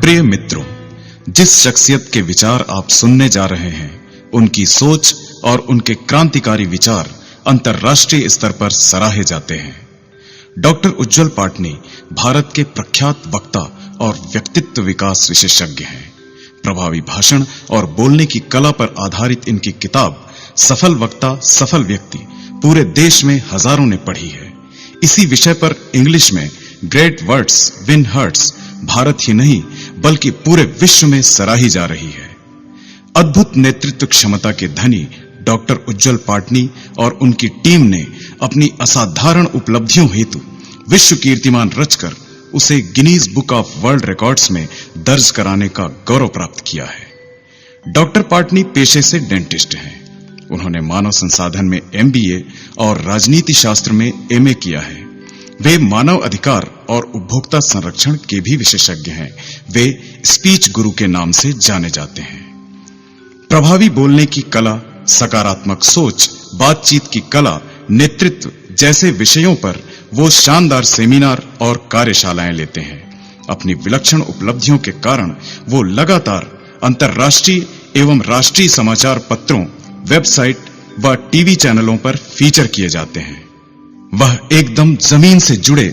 प्रिय मित्रों, जिस शख्सियत के विचार आप सुनने जा रहे हैं, उनकी सोच और उनके क्रांतिकारी विचार अंतर्राष्ट्रीय स्तर पर सराहे जाते हैं। डॉक्टर उज्ज्वल पाटनी भारत के प्रख्यात वक्ता और व्यक्तित्व विकास विशेषज्ञ हैं। प्रभावी भाषण और बोलने की कला पर आधारित इनकी किताब सफल वक्ता सफल व्यक्ति पूरे देश में हजारों ने पढ़ी है। इसी विषय पर इंग्लिश में great words win hearts Bharat ही नहीं बल्कि पूरे विश्व में सराही जा रही है। अद्भुत नेतृत्व क्षमता के धनी डॉक्टर उज्ज्वल पाटनी और उनकी टीम ने अपनी असाधारण उपलब्धियों हेतु विश्व कीर्तिमान रचकर उसे Guinness book of world records में दर्ज कराने का गौरव प्राप्त किया है। डॉक्टर पाटनी पेशे से डेंटिस्ट हैं। उन्होंने मानव संसाधन में MBA और राजनीति शास्त्र में MA किया है। वे मानव अधिकार और उपभोक्ता संरक्षण के भी विशेषज्ञ हैं। वे स्पीच गुरु के नाम से जाने जाते हैं। प्रभावी बोलने की कला, सकारात्मक सोच, बातचीत की कला, नेतृत्व जैसे विषयों पर वो शानदार सेमिनार और कार्यशालाएं लेते हैं। अपनी विलक्षण उपलब्धियों के कारण वो लगातार अंतर्राष्ट्रीय एवं राष्ट्रीय समाचार पत्रों, वेबसाइट व टीवी चैनलों पर फीचर किए जाते हैं। वह एकदम जमीन से जुड़े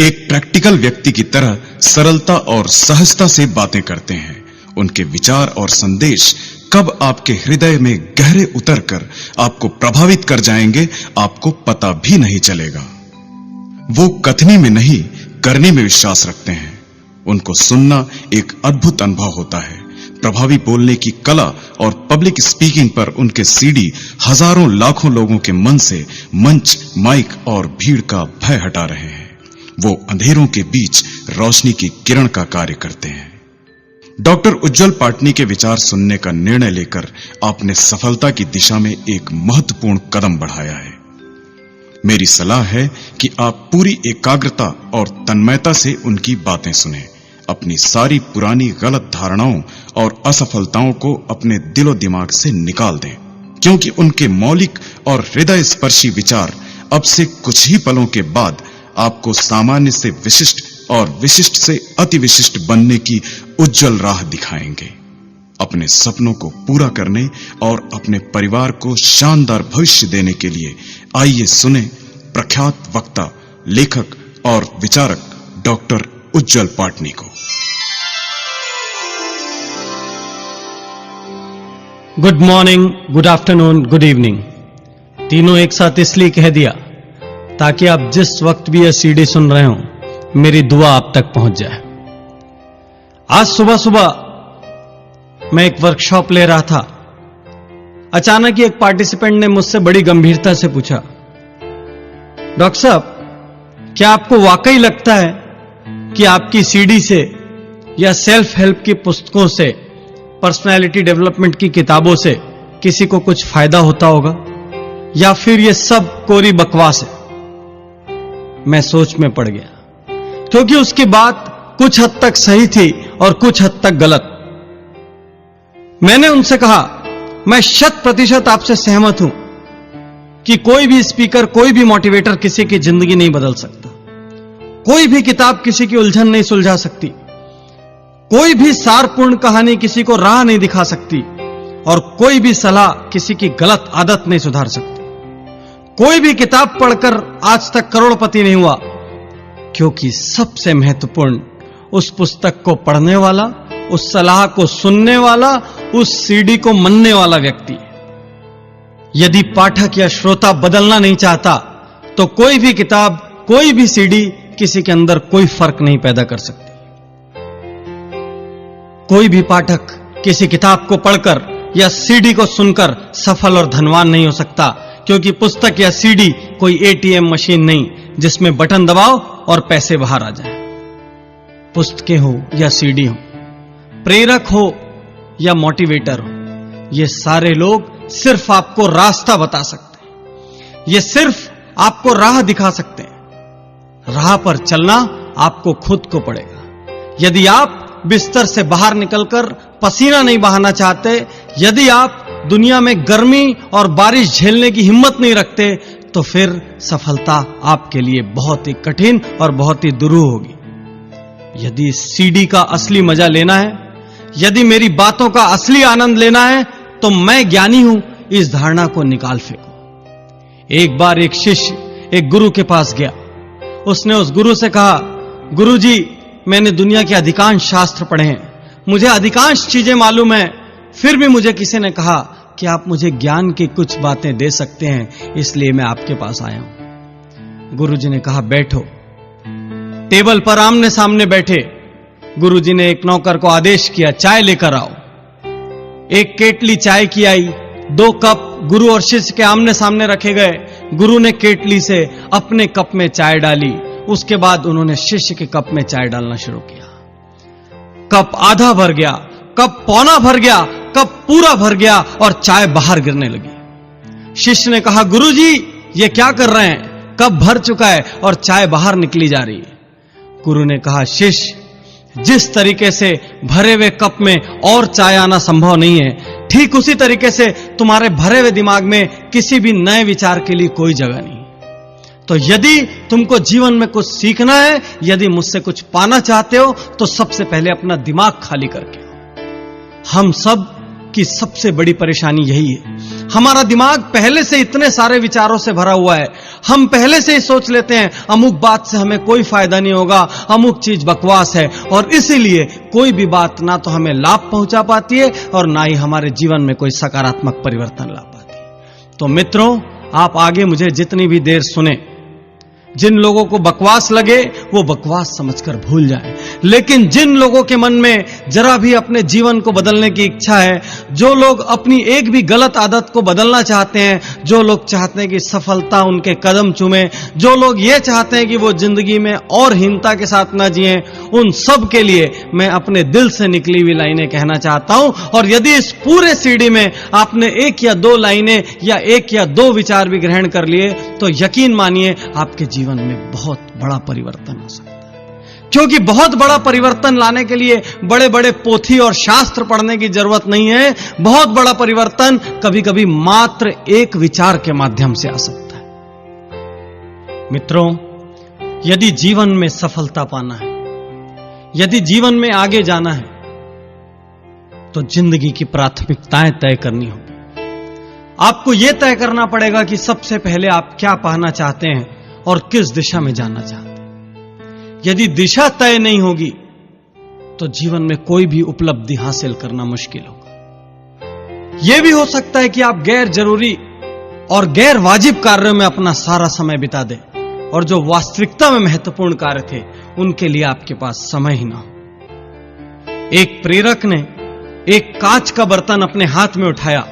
एक प्रैक्टिकल व्यक्ति की तरह सरलता और सहजता से बातें करते हैं। उनके विचार और संदेश कब आपके हृदय में गहरे उतरकर आपको प्रभावित कर जाएंगे, आपको पता भी नहीं चलेगा। वो कथनी में नहीं, करने में विश्वास रखते हैं। उनको सुनना एक अद्भुत अनुभव होता है। प्रभावी बोलने की कला और पब्लिक स्पीकिंग पर उनके CD हजारों लाखों लोगों के मन से मंच, माइक और भीड़ का भय हटा रहे हैं। वो अंधेरों के बीच रोशनी की किरण का कार्य करते हैं। डॉक्टर उज्ज्वल पाटनी के विचार सुनने का निर्णय लेकर आपने सफलता की दिशा में एक महत्वपूर्ण कदम बढ़ाया है। मेरी सलाह है कि आप पूरी एकाग्रता और तन्मयता से उनकी बातें सुनें। अपनी सारी पुरानी गलत धारणाओं और असफलताओं को अपने दिलो दिमाग से निकाल दें, क्योंकि उनके मौलिक और हृदय स्पर्शी विचार अब से कुछ ही पलों के बाद आपको सामान्य से विशिष्ट और विशिष्ट से अति विशिष्ट बनने की उज्जवल राह दिखाएंगे। अपने सपनों को पूरा करने और अपने परिवार को शानदार भविष्य देने के लिए आइए सुने प्रख्यात वक्ता, लेखक और विचारक डॉक्टर उज्ज्वल पाटनी को। Good morning, good afternoon, good evening, तीनों एक साथ इसलिए कह दिया ताकि आप जिस वक्त भी यह CD सुन रहे हो, मेरी दुआ आप तक पहुंच जाए। आज सुबह सुबह मैं एक वर्कशॉप ले रहा था। अचानक ही एक पार्टिसिपेंट ने मुझसे बड़ी गंभीरता से पूछा, डॉक्टर साहब, क्या आपको वाकई लगता है कि आपकी CD से या सेल्फ हेल्प की पुस्तकों से, पर्सनालिटी डेवलपमेंट की किताबों से किसी को कुछ फायदा होता होगा, या फिर यह सब कोरी बकवास है? मैं सोच में पड़ गया, क्योंकि उसकी बात कुछ हद तक सही थी और कुछ हद तक गलत। मैंने उनसे कहा, मैं 100% आपसे सहमत हूं कि कोई भी स्पीकर, कोई भी मोटिवेटर किसी की जिंदगी नहीं बदल सकता। कोई भी किताब किसी की उलझन नहीं सुलझा सकती। कोई भी सारपूर्ण कहानी किसी को राह नहीं दिखा सकती, और कोई भी सलाह किसी की गलत आदत नहीं सुधार सकती। कोई भी किताब पढ़कर आज तक करोड़पति नहीं हुआ, क्योंकि सबसे महत्वपूर्ण उस पुस्तक को पढ़ने वाला, उस सलाह को सुनने वाला, उस CD को मनने वाला व्यक्ति है। यदि पाठक या श्रोता बदलना नहीं चाहता, तो कोई भी किताब, कोई भी CD किसी के अंदर कोई फर्क नहीं पैदा कर सकती। कोई भी पाठक किसी किताब को पढ़कर या CD को सुनकर सफल और धनवान नहीं हो सकता, क्योंकि पुस्तक या CD कोई ATM मशीन नहीं जिसमें बटन दबाओ और पैसे बाहर आ जाए। पुस्तकें हो या CD हो, प्रेरक हो या मोटिवेटर हो, ये सारे लोग सिर्फ आपको रास्ता बता सकते हैं। ये सिर्फ आपको राह दिखा सकते हैं। राह पर चलना आपको खुद को पड़ेगा। यदि आप बिस्तर से बाहर निकलकर पसीना नहीं बहाना चाहते, यदि आप दुनिया में गर्मी और बारिश झेलने की हिम्मत नहीं रखते, तो फिर सफलता आपके लिए बहुत ही कठिन और बहुत ही दुरूह होगी। यदि इस सीडी का असली मजा लेना है, यदि मेरी बातों का असली आनंद लेना है, तो मैं ज्ञानी हूं, इस धारणा को निकाल फेंको। एक बार एक शिष्य एक गुरु के पास गया। उसने उस गुरु से कहा, गुरुजी, मैंने दुनिया के अधिकांश शास्त्र पढ़े हैं, मुझे अधिकांश चीजें मालूम है, फिर भी मुझे किसी ने कहा कि आप मुझे ज्ञान की कुछ बातें दे सकते हैं, इसलिए मैं आपके पास आया हूं। गुरुजी ने कहा, बैठो। टेबल पर आमने सामने बैठे। गुरुजी ने एक नौकर को आदेश किया, चाय लेकर आओ। एक केटली चाय की आई, 2 कप गुरु और शिष्य के आमने सामने रखे गए। गुरु ने केटली से अपने कप में चाय डाली, उसके बाद उन्होंने शिष्य के कप में चाय डालना शुरू किया। कप आधा भर गया, कप पौना भर गया, कप पूरा भर गया और चाय बाहर गिरने लगी। शिष्य ने कहा, गुरुजी, ये क्या कर रहे हैं? कप भर चुका है और चाय बाहर निकली जा रही है। गुरु ने कहा, शिष्य, जिस तरीके से भरे हुए कप में और चाय आना संभव नहीं है, ठीक उसी तरीके से तुम्हारे भरे हुए दिमाग में किसी भी नए विचार के लिए कोई जगह नहीं। तो यदि तुमको जीवन में कुछ सीखना है, यदि मुझसे कुछ पाना चाहते हो, तो सबसे पहले अपना दिमाग खाली करके आओ। हम सब की सबसे बड़ी परेशानी यही है, हमारा दिमाग पहले से इतने सारे विचारों से भरा हुआ है। हम पहले से ही सोच लेते हैं अमुक बात से हमें कोई फायदा नहीं होगा, अमुक चीज बकवास है, और इसीलिए कोई भी बात ना तो हमें लाभ पहुंचा पाती है और ना ही हमारे जीवन में कोई सकारात्मक परिवर्तन ला पाती है। तो मित्रों, आप आगे मुझे जितनी भी देर सुने, जिन लोगों को बकवास लगे वो बकवास समझकर भूल जाएं, लेकिन जिन लोगों के मन में जरा भी अपने जीवन को बदलने की इच्छा है, जो लोग अपनी एक भी गलत आदत को बदलना चाहते हैं, जो लोग चाहते हैं कि सफलता उनके कदम चूमे, जो लोग ये चाहते हैं कि वो जिंदगी में और हीनता के साथ ना जिएं, उन सब के लिए मैं अपने दिल से निकली हुई लाइनें कहना चाहता हूं। और यदि इस पूरे सीडी में आपने 1 या 2 लाइनें या 1 या 2 विचार भी ग्रहण कर लिए, तो यकीन मानिए आपके जीवन में बहुत बड़ा परिवर्तन हो सकता है। क्योंकि बहुत बड़ा परिवर्तन लाने के लिए बड़े बड़े पोथी और शास्त्र पढ़ने की जरूरत नहीं है। बहुत बड़ा परिवर्तन कभी कभी मात्र एक विचार के माध्यम से आ सकता है। मित्रों, यदि जीवन में सफलता पाना है, यदि जीवन में आगे जाना है, तो जिंदगी की प्राथमिकताएं तय करनी होगी। आपको यह तय करना पड़ेगा कि सबसे पहले आप क्या पाना चाहते हैं और किस दिशा में जाना चाहते हैं। यदि दिशा तय नहीं होगी, तो जीवन में कोई भी उपलब्धि हासिल करना मुश्किल होगा। यह भी हो सकता है कि आप गैर जरूरी और गैर वाजिब कार्यों में अपना सारा समय बिता दें, और जो वास्तविकता में महत्वपूर्ण कार्य थे, उनके लिए आपके पास समय ही ना हो। एक प्रेरक ने एक कांच का बर्तन अपने हाथ में उठाया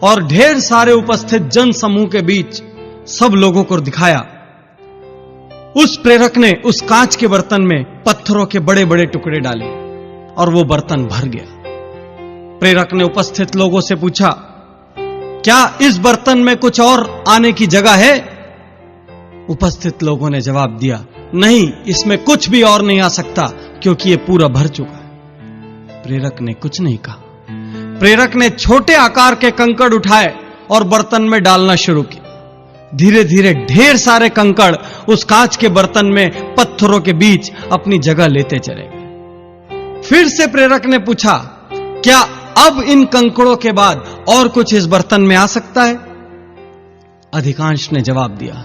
और ढेर सारे उपस्थित जन समूह के बीच सब लोगों को दिखाया। उस प्रेरक ने उस कांच के बर्तन में पत्थरों के बड़े बड़े टुकड़े डाले और वो बर्तन भर गया। प्रेरक ने उपस्थित लोगों से पूछा, क्या इस बर्तन में कुछ और आने की जगह है? उपस्थित लोगों ने जवाब दिया, नहीं, इसमें कुछ भी और नहीं आ सकता, क्योंकि ये पूरा भर चुका है। प्रेरक ने कुछ नहीं कहा। प्रेरक ने छोटे आकार के कंकड़ उठाए और बर्तन में डालना शुरू किया। धीरे धीरे ढेर सारे कंकड़ उस कांच के बर्तन में पत्थरों के बीच अपनी जगह लेते चले गए। फिर से प्रेरक ने पूछा, क्या अब इन कंकड़ों के बाद और कुछ इस बर्तन में आ सकता है? अधिकांश ने जवाब दिया,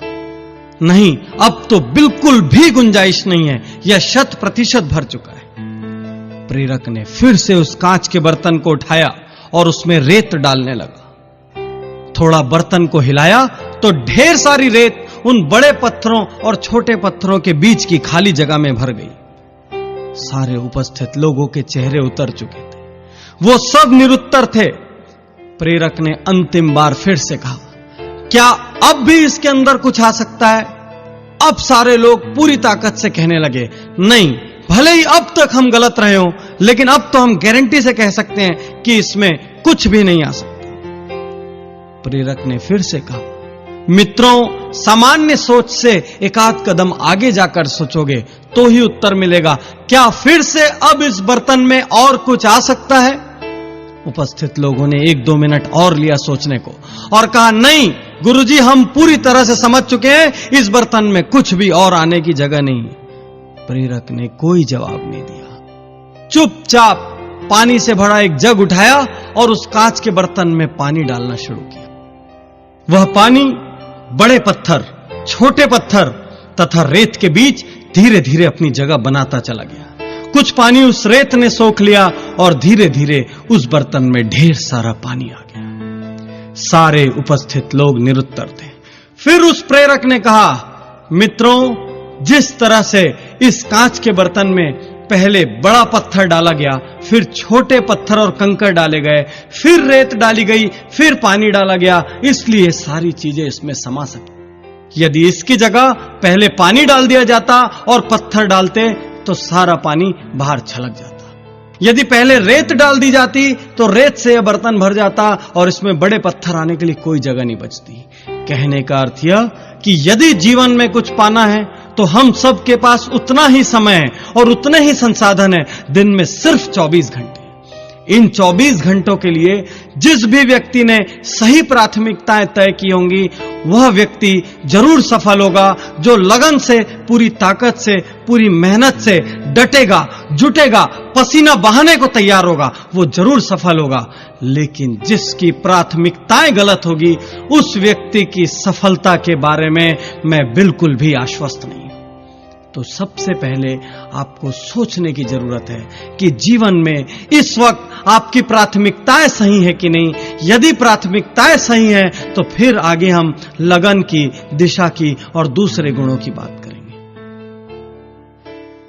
नहीं, अब तो बिल्कुल भी गुंजाइश नहीं है, यह 100% भर चुका है। प्रेरक ने फिर से उस कांच के बर्तन को उठाया और उसमें रेत डालने लगा। थोड़ा बर्तन को हिलाया तो ढेर सारी रेत उन बड़े पत्थरों और छोटे पत्थरों के बीच की खाली जगह में भर गई। सारे उपस्थित लोगों के चेहरे उतर चुके थे, वो सब निरुत्तर थे। प्रेरक ने अंतिम बार फिर से कहा, क्या अब भी इसके अंदर कुछ आ सकता है? अब सारे लोग पूरी ताकत से कहने लगे, नहीं, भले ही अब तक हम गलत रहे हो, लेकिन अब तो हम गारंटी से कह सकते हैं कि इसमें कुछ भी नहीं आ सकता। प्रेरक ने फिर से कहा, मित्रों, सामान्य सोच से एक आध कदम आगे जाकर सोचोगे तो ही उत्तर मिलेगा। क्या फिर से अब इस बर्तन में और कुछ आ सकता है? उपस्थित लोगों ने 1-2 मिनट और लिया सोचने को और कहा, नहीं गुरुजी, हम पूरी तरह से समझ चुके हैं, इस बर्तन में कुछ भी और आने की जगह नहीं। प्रेरक ने कोई जवाब नहीं दिया। चुपचाप पानी से भरा एक जग उठाया और उस कांच के बर्तन में पानी डालना शुरू किया। वह पानी बड़े पत्थर, छोटे पत्थर तथा रेत के बीच धीरे धीरे अपनी जगह बनाता चला गया। कुछ पानी उस रेत ने सोख लिया और धीरे धीरे उस बर्तन में ढेर सारा पानी आ गया। सारे उपस्थित लोग निरुत्तर थे। फिर उस प्रेरक ने कहा, मित्रों, जिस तरह से इस कांच के बर्तन में पहले बड़ा पत्थर डाला गया, फिर छोटे पत्थर और कंकड़ डाले गए, फिर रेत डाली गई, फिर पानी डाला गया, इसलिए सारी चीजें इसमें समा सकी। यदि इसकी जगह पहले पानी डाल दिया जाता और पत्थर डालते तो सारा पानी बाहर छलक जाता। यदि पहले रेत डाल दी जाती तो रेत से यह बर्तन भर जाता और इसमें बड़े पत्थर आने के लिए कोई जगह नहीं बचती। कहने का अर्थ यह कि यदि जीवन में कुछ पाना है तो हम सब के पास उतना ही समय है और उतने ही संसाधन है, दिन में सिर्फ 24 घंटे। इन 24 घंटों के लिए जिस भी व्यक्ति ने सही प्राथमिकताएं तय की होंगी, वह व्यक्ति जरूर सफल होगा। जो लगन से, पूरी ताकत से, पूरी मेहनत से डटेगा, जुटेगा, पसीना बहाने को तैयार होगा, वो जरूर सफल होगा। लेकिन जिसकी प्राथमिकताएं गलत होगी, उस व्यक्ति की सफलता के बारे में मैं बिल्कुल भी आश्वस्त नहीं हूं। तो सबसे पहले आपको सोचने की जरूरत है कि जीवन में इस वक्त आपकी प्राथमिकताएं सही है कि नहीं। यदि प्राथमिकताएं सही हैं तो फिर आगे हम लगन की, दिशा की और दूसरे गुणों की बात करेंगे।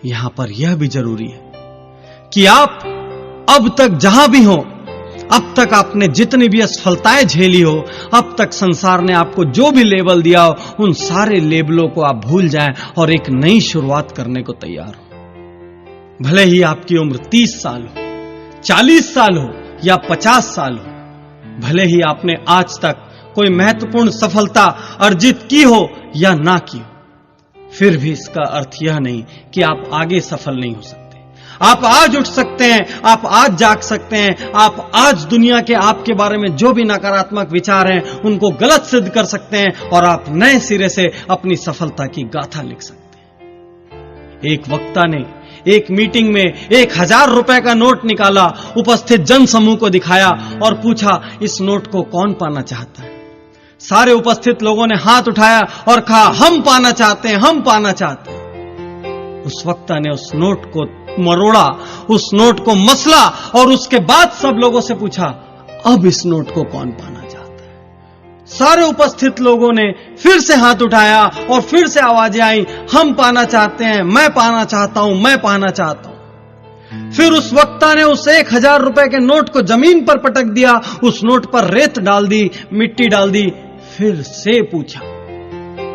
यहां पर यह भी जरूरी है कि आप अब तक जहां भी हो, अब तक आपने जितनी भी असफलताएं झेली हो, अब तक संसार ने आपको जो भी लेबल दिया हो, उन सारे लेबलों को आप भूल जाएं और एक नई शुरुआत करने को तैयार हो। भले ही आपकी उम्र 30 साल हो, 40 साल हो या 50 साल हो, भले ही आपने आज तक कोई महत्वपूर्ण सफलता अर्जित की हो या ना की हो, फिर भी इसका अर्थ यह नहीं कि आप आगे सफल नहीं हो सकते। आप आज उठ सकते हैं, आप आज जाग सकते हैं, आप आज दुनिया के आपके बारे में जो भी नकारात्मक विचार हैं उनको गलत सिद्ध कर सकते हैं और आप नए सिरे से अपनी सफलता की गाथा लिख सकते हैं। एक वक्ता ने एक मीटिंग में 1000 रुपए का नोट निकाला, उपस्थित जन समूह को दिखाया और पूछा, इस नोट को कौन पाना चाहता है? सारे उपस्थित लोगों ने हाथ उठाया और कहा, हम पाना चाहते हैं, हम पाना चाहते हैं। उस वक्ता ने उस नोट को मरोड़ा, उस नोट को मसला और उसके बाद सब लोगों से पूछा, अब इस नोट को कौन पाना चाहता है? सारे उपस्थित लोगों ने फिर से हाथ उठाया और फिर से आवाजें आई, हम पाना चाहते हैं, मैं पाना चाहता हूं, मैं पाना चाहता हूं। फिर उस वक्ता ने उस 1000 रुपए के नोट को जमीन पर पटक दिया, उस नोट पर रेत डाल दी, मिट्टी डाल दी, फिर से पूछा,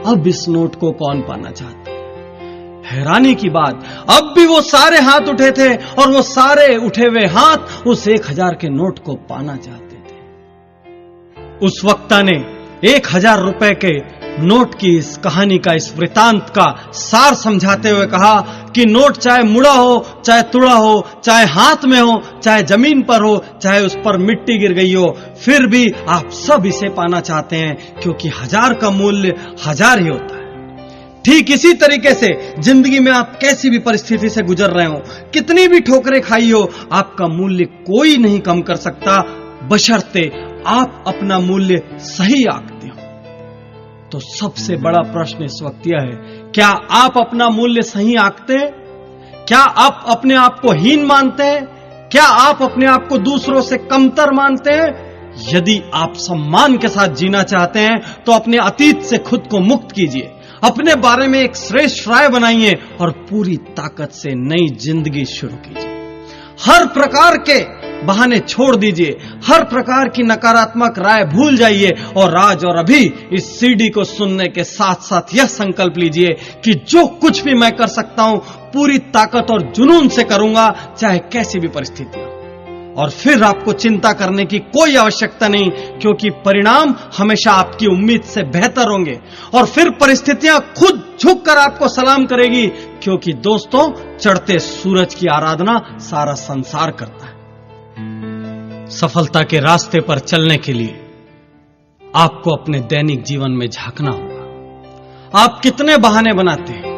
अब इस नोट को कौन पाना चाहता है? हैरानी की बात, अब भी वो सारे हाथ उठे थे और वो सारे उठे हुए हाथ उस 1000 के नोट को पाना चाहते थे। उस वक्ता ने 1000 रुपए के नोट की इस कहानी का, इस वृतांत का सार समझाते हुए कहा कि नोट चाहे मुड़ा हो, चाहे तुड़ा हो, चाहे हाथ में हो, चाहे जमीन पर हो, चाहे उस पर मिट्टी गिर गई हो, फिर भी आप सब इसे पाना चाहते हैं, क्योंकि 1000 का मूल्य 1000 ही होता है। ठीक इसी तरीके से जिंदगी में आप कैसी भी परिस्थिति से गुजर रहे हो, कितनी भी ठोकरें खाई हो, आपका मूल्य कोई नहीं कम कर सकता, बशर्ते आप अपना मूल्य सही आंकते हो। तो सबसे बड़ा प्रश्न इस वक्त यह है, क्या आप अपना मूल्य सही आंकते हैं? क्या आप अपने आप को हीन मानते हैं? क्या आप अपने आप को दूसरों से कमतर मानते हैं? यदि आप सम्मान के साथ जीना चाहते हैं तो अपने अतीत से खुद को मुक्त कीजिए, अपने बारे में एक श्रेष्ठ राय बनाइए और पूरी ताकत से नई जिंदगी शुरू कीजिए। हर प्रकार के बहाने छोड़ दीजिए, हर प्रकार की नकारात्मक राय भूल जाइए और आज और अभी इस सीडी को सुनने के साथ साथ यह संकल्प लीजिए कि जो कुछ भी मैं कर सकता हूं पूरी ताकत और जुनून से करूंगा, चाहे कैसी भी परिस्थिति हो। और फिर आपको चिंता करने की कोई आवश्यकता नहीं, क्योंकि परिणाम हमेशा आपकी उम्मीद से बेहतर होंगे और फिर परिस्थितियां खुद झुककर आपको सलाम करेगी, क्योंकि दोस्तों, चढ़ते सूरज की आराधना सारा संसार करता है। सफलता के रास्ते पर चलने के लिए आपको अपने दैनिक जीवन में झांकना होगा। आप कितने बहाने बनाते हैं,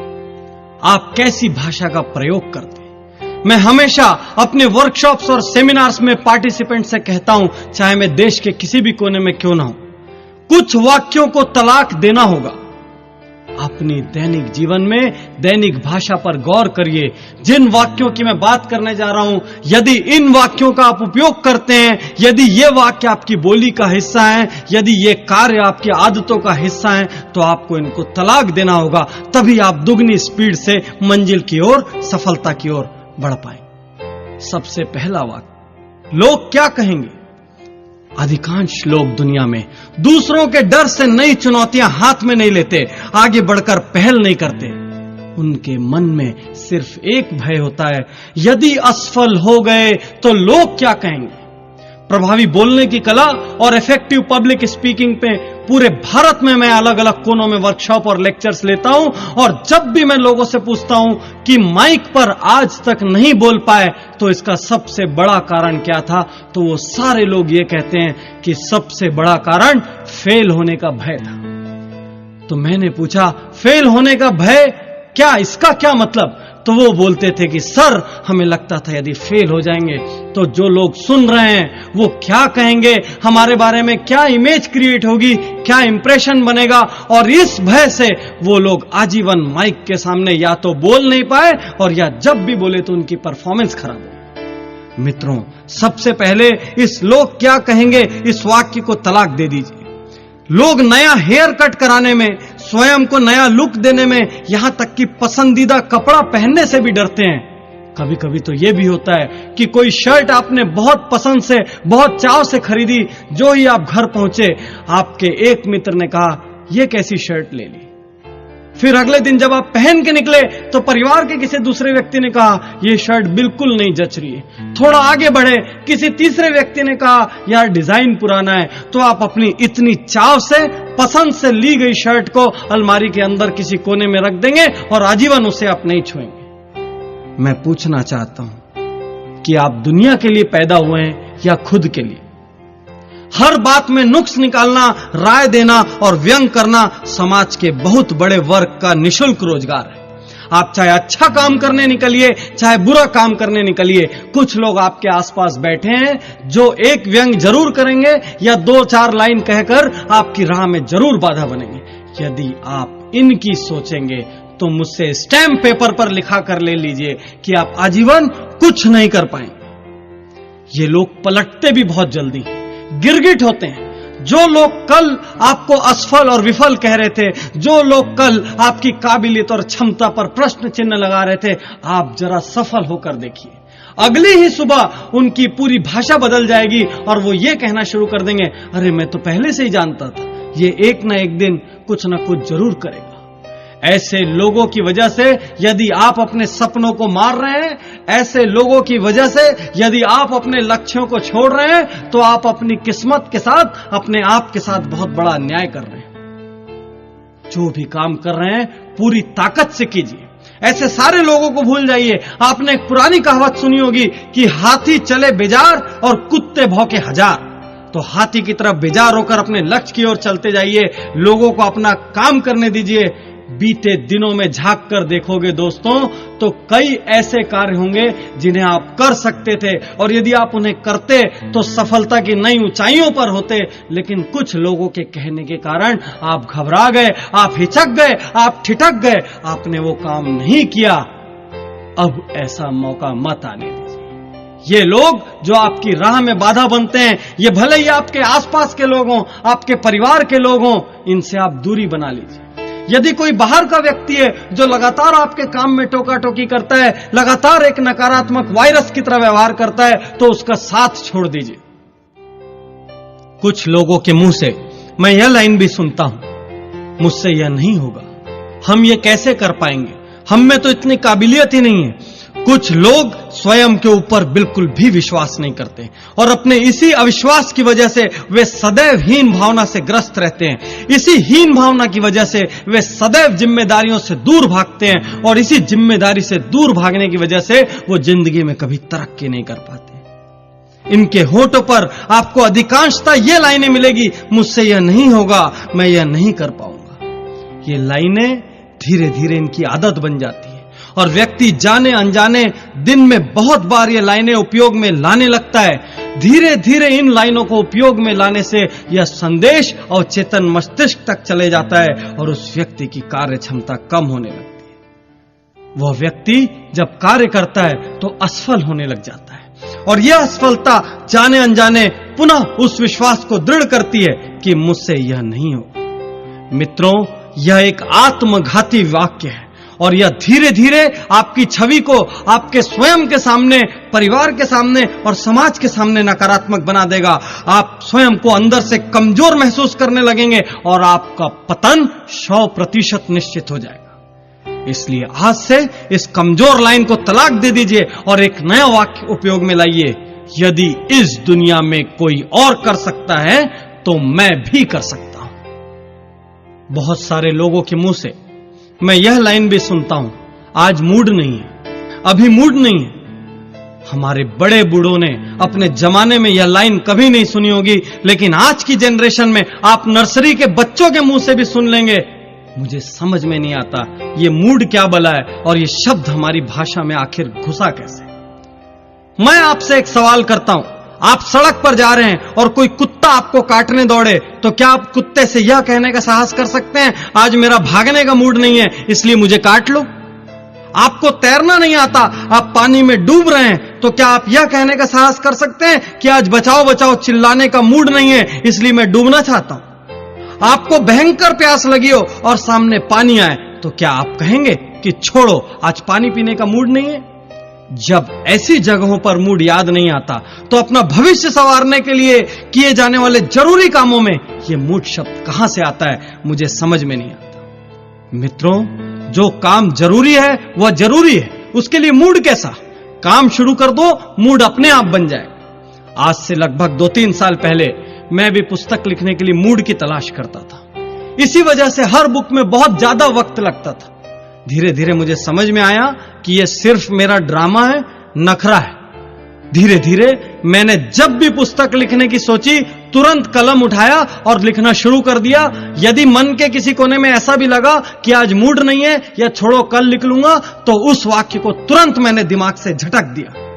आप कैसी भाषा का प्रयोग करते हैं। मैं हमेशा अपने वर्कशॉप्स और सेमिनार्स में पार्टिसिपेंट से कहता हूं, चाहे मैं देश के किसी भी कोने में क्यों ना हूं, कुछ वाक्यों को तलाक देना होगा। अपनी दैनिक जीवन में दैनिक भाषा पर गौर करिए। जिन वाक्यों की मैं बात करने जा रहा हूं, यदि इन वाक्यों का आप उपयोग करते हैं, यदि ये वाक्य आपकी बोली का हिस्सा है, यदि ये कार्य आपकी आदतों का हिस्सा है, तो आपको इनको तलाक देना होगा। तभी आप दुगनी स्पीड से मंजिल की ओर, सफलता की ओर बढ़ पाए। सबसे पहला वाक्य, लोग क्या कहेंगे। अधिकांश लोग दुनिया में दूसरों के डर से नई चुनौतियां हाथ में नहीं लेते, आगे बढ़कर पहल नहीं करते। उनके मन में सिर्फ एक भय होता है, यदि असफल हो गए तो लोग क्या कहेंगे। प्रभावी बोलने की कला और इफेक्टिव पब्लिक स्पीकिंग पे पूरे भारत में मैं अलग अलग कोनों में वर्कशॉप और लेक्चर्स लेता हूं, और जब भी मैं लोगों से पूछता हूं कि माइक पर आज तक नहीं बोल पाए तो इसका सबसे बड़ा कारण क्या था, तो वो सारे लोग ये कहते हैं कि सबसे बड़ा कारण फेल होने का भय था। तो मैंने पूछा, फेल होने का भय क्या, इसका क्या मतलब। तो वो बोलते थे कि सर, हमें लगता था यदि फेल हो जाएंगे तो जो लोग सुन रहे हैं वो क्या कहेंगे, हमारे बारे में क्या इमेज क्रिएट होगी, क्या इंप्रेशन बनेगा, और इस भय से वो लोग आजीवन माइक के सामने या तो बोल नहीं पाए, और या जब भी बोले तो उनकी परफॉर्मेंस खराब हो। मित्रों, सबसे पहले इस लोग क्या कहेंगे इस वाक्य को तलाक दे दीजिए। लोग नया हेयर कट कराने में, स्वयं को नया लुक देने में, यहां तक कि पसंदीदा कपड़ा पहनने से भी डरते हैं। कभी कभी तो यह भी होता है कि कोई शर्ट आपने बहुत पसंद से, बहुत चाव से खरीदी, जो ही आप घर पहुंचे आपके एक मित्र ने कहा, यह कैसी शर्ट ले ली। फिर अगले दिन जब आप पहन के निकले तो परिवार के किसी दूसरे व्यक्ति ने कहा, यह शर्ट बिल्कुल नहीं जच रही है। थोड़ा आगे बढ़े, किसी तीसरे व्यक्ति ने कहा, यार डिजाइन पुराना है। तो आप अपनी इतनी चाव से, पसंद से ली गई शर्ट को अलमारी के अंदर किसी कोने में रख देंगे और आजीवन उसे आप नहीं छुएंगे। मैं पूछना चाहता हूं कि आप दुनिया के लिए पैदा हुए हैं या खुद के लिए। हर बात में नुक्स निकालना, राय देना और व्यंग करना समाज के बहुत बड़े वर्ग का निशुल्क रोजगार है। आप चाहे अच्छा काम करने निकलिए, चाहे बुरा काम करने निकलिए, कुछ लोग आपके आसपास बैठे हैं जो एक व्यंग जरूर करेंगे या 2-4 लाइन कहकर आपकी राह में जरूर बाधा बनेंगे। यदि आप इनकी सोचेंगे तो मुझसे स्टैम्प पेपर पर लिखा कर ले लीजिए कि आप आजीवन कुछ नहीं कर पाएंगे। ये लोग पलटते भी बहुत जल्दी हैं, गिरगिट होते हैं। जो लोग कल आपको असफल और विफल कह रहे थे, जो लोग कल आपकी काबिलियत और क्षमता पर प्रश्न चिन्ह लगा रहे थे, आप जरा सफल होकर देखिए। अगली ही सुबह उनकी पूरी भाषा बदल जाएगी और वो ये कहना शुरू कर देंगे, अरे मैं तो पहले से ही जानता था, ये एक ना एक दिन कुछ ना कुछ जरूर करेगा। ऐसे लोगों की वजह से यदि आप अपने सपनों को मार रहे हैं, ऐसे लोगों की वजह से यदि आप अपने लक्ष्यों को छोड़ रहे हैं, तो आप अपनी किस्मत के साथ, अपने आप के साथ बहुत बड़ा अन्याय कर रहे हैं। जो भी काम कर रहे हैं पूरी ताकत से कीजिए। ऐसे सारे लोगों को भूल जाइए। आपने एक पुरानी कहावत सुनी होगी कि हाथी चले बेजार और कुत्ते भौंके हजार। तो हाथी की तरफ बेजार होकर अपने लक्ष्य की ओर चलते जाइए, लोगों को अपना काम करने दीजिए। बीते दिनों में झांक कर देखोगे दोस्तों, तो कई ऐसे कार्य होंगे जिन्हें आप कर सकते थे, और यदि आप उन्हें करते तो सफलता की नई ऊंचाइयों पर होते। लेकिन कुछ लोगों के कहने के कारण आप घबरा गए, आप हिचक गए, आप ठिठक गए, आपने वो काम नहीं किया। अब ऐसा मौका मत आने दीजिए। ये लोग जो आपकी राह में बाधा बनते हैं, ये भले ही आपके आसपास के लोग हों, आपके परिवार के लोग हों, इनसे आप दूरी बना लीजिए। यदि कोई बाहर का व्यक्ति है जो लगातार आपके काम में टोका टोकी करता है, लगातार एक नकारात्मक वायरस की तरह व्यवहार करता है, तो उसका साथ छोड़ दीजिए। कुछ लोगों के मुंह से मैं यह लाइन भी सुनता हूं, मुझसे यह नहीं होगा, हम ये कैसे कर पाएंगे, हम में तो इतनी काबिलियत ही नहीं है। कुछ लोग स्वयं के ऊपर बिल्कुल भी विश्वास नहीं करते और अपने इसी अविश्वास की वजह से वे सदैव हीन भावना से ग्रस्त रहते हैं। इसी हीन भावना की वजह से वे सदैव जिम्मेदारियों से दूर भागते हैं और इसी जिम्मेदारी से दूर भागने की वजह से वो जिंदगी में कभी तरक्की नहीं कर पाते। इनके होठों पर आपको अधिकांशतः ये लाइनें मिलेगी, मुझसे यह नहीं होगा, मैं यह नहीं कर पाऊंगा। ये लाइनें धीरे धीरे इनकी आदत बन जाती है और व्यक्ति जाने अनजाने दिन में बहुत बार ये लाइनें उपयोग में लाने लगता है। धीरे धीरे इन लाइनों को उपयोग में लाने से यह संदेश और चेतन मस्तिष्क तक चले जाता है और उस व्यक्ति की कार्य क्षमता कम होने लगती है। वह व्यक्ति जब कार्य करता है तो असफल होने लग जाता है और यह असफलता जाने अनजाने पुनः उस विश्वास को दृढ़ करती है कि मुझसे यह नहीं होगा। मित्रों, यह एक आत्मघाती वाक्य है और यह धीरे धीरे आपकी छवि को आपके स्वयं के सामने, परिवार के सामने और समाज के सामने नकारात्मक बना देगा। आप स्वयं को अंदर से कमजोर महसूस करने लगेंगे और आपका पतन 100% निश्चित हो जाएगा। इसलिए आज से इस कमजोर लाइन को तलाक दे दीजिए और एक नया वाक्य उपयोग में लाइए, यदि इस दुनिया में कोई और कर सकता है तो मैं भी कर सकता हूं। बहुत सारे लोगों के मुंह से मैं यह लाइन भी सुनता हूं, आज मूड नहीं है, अभी मूड नहीं है। हमारे बड़े बूढ़ों ने अपने जमाने में यह लाइन कभी नहीं सुनी होगी, लेकिन आज की जनरेशन में आप नर्सरी के बच्चों के मुंह से भी सुन लेंगे। मुझे समझ में नहीं आता ये मूड क्या बला है और ये शब्द हमारी भाषा में आखिर घुसा कैसे। मैं आपसे एक सवाल करता हूं, आप सड़क पर जा रहे हैं और कोई कुत्ता आपको काटने दौड़े तो क्या आप कुत्ते से यह कहने का साहस कर सकते हैं, आज मेरा भागने का मूड नहीं है इसलिए मुझे काट लो? आपको तैरना नहीं आता, आप पानी में डूब रहे हैं तो क्या आप यह कहने का साहस कर सकते हैं कि आज बचाओ बचाओ चिल्लाने का मूड नहीं है इसलिए मैं डूबना चाहता हूं? आपको भयंकर प्यास लगी हो और सामने पानी आए तो क्या आप कहेंगे कि छोड़ो, आज पानी पीने का मूड नहीं है? जब ऐसी जगहों पर मूड याद नहीं आता तो अपना भविष्य संवारने के लिए किए जाने वाले जरूरी कामों में यह मूड शब्द कहां से आता है, मुझे समझ में नहीं आता। मित्रों, जो काम जरूरी है वह जरूरी है, उसके लिए मूड कैसा? काम शुरू कर दो, मूड अपने आप बन जाए। आज से लगभग 2-3 साल पहले मैं भी पुस्तक लिखने के लिए मूड की तलाश करता था। इसी वजह से हर बुक में बहुत ज्यादा वक्त लगता था। धीरे धीरे मुझे समझ में आया कि यह सिर्फ मेरा ड्रामा है, नखरा है। धीरे धीरे मैंने जब भी पुस्तक लिखने की सोची तुरंत कलम उठाया और लिखना शुरू कर दिया। यदि मन के किसी कोने में ऐसा भी लगा कि आज मूड नहीं है या छोड़ो कल लिख लूंगा, तो उस वाक्य को तुरंत मैंने दिमाग से झटक दिया।